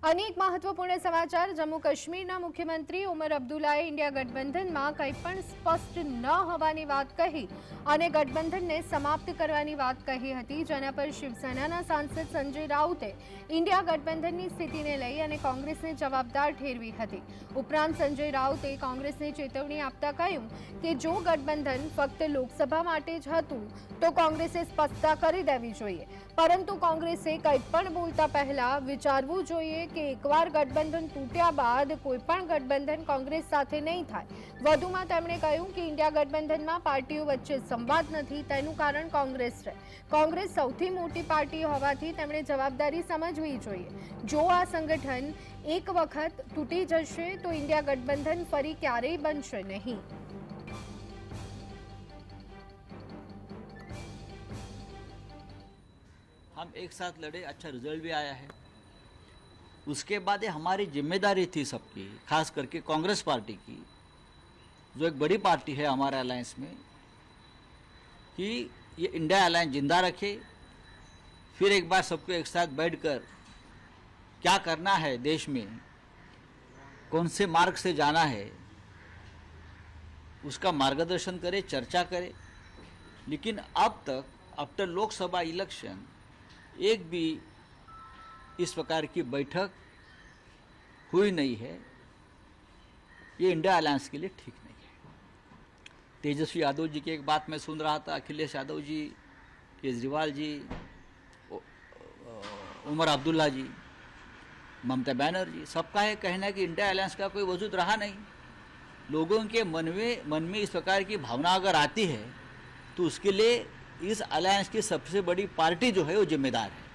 अनेक महत्वपूर्ण समाचार। जम्मू काश्मीरना मुख्यमंत्री उमर अब्दुल्लाए इंडिया गठबंधનમાં કંઈપણ સ્પષ્ટ ન હોવાની વાત કહી અને ગઠબંધનને સમાપ્ત કરવાની વાત કહી હતી, જેના પર શિવસેનાના સાંસદ સંજય રાઉતે इंडिया ગઠબંધનની સ્થિતિને લઈ અને કોંગ્રેસને જવાબદાર ઠેરવી હતી। ઉપરાંત સંજય રાઉતે કોંગ્રેસને ચેતવણી આપતા કહ્યું કે જો ગઠબંધન ફક્ત લોકસભા માટે જ હતું તો કોંગ્રેસે સ્પષ્ટતા કરી દેવી જોઈએ, પરંતુ કોંગ્રેસે કંઈપણ બોલતા પહેલા વિચારવું જોઈએ કે એકવાર ગઠબંધન તૂટ્યા બાદ કોઈપણ ગઠબંધન કોંગ્રેસ સાથે નહીં થાય। વધુમાં તેમણે કહ્યું કે ઇન્ડિયા ગઠબંધનમાં પાર્ટીઓ વચ્ચે સંવાદ નથી, તેનું કારણ કોંગ્રેસ છે। કોંગ્રેસ સૌથી મોટી પાર્ટી હોવાથી તેમણે જવાબદારી સમજવી જોઈએ। જો આ સંગઠન એક વખત તૂટી જશે તો ઇન્ડિયા ગઠબંધન ફરી ક્યારેય બનશે નહીં। हम एक साथ लड़े, अच्छा रिजल्ट भी आया है। उसके बाद ये हमारी जिम्मेदारी थी सबकी, खास करके कांग्रेस पार्टी की, जो एक बड़ी पार्टी है हमारे अलायंस में, कि ये इंडिया अलायंस जिंदा रखे। फिर एक बार सबको एक साथ बैठकर क्या करना है देश में, कौन से मार्ग से जाना है, उसका मार्गदर्शन करे, चर्चा करे। लेकिन अब तक आफ्टर लोकसभा इलेक्शन एक भी इस प्रकार की बैठक हुई नहीं है। ये इंडिया अलायंस के लिए ठीक नहीं है। तेजस्वी यादव जी की एक बात मैं सुन रहा था, अखिलेश यादव जी, केजरीवाल जी, उमर अब्दुल्ला जी, ममता बनर्जी, सबका ये कहना है कि इंडिया अलायंस का कोई वजूद रहा नहीं। लोगों के मन में इस प्रकार की भावना अगर आती है तो उसके लिए इस अलायंस की सबसे बड़ी पार्टी जो है वो जिम्मेदार है।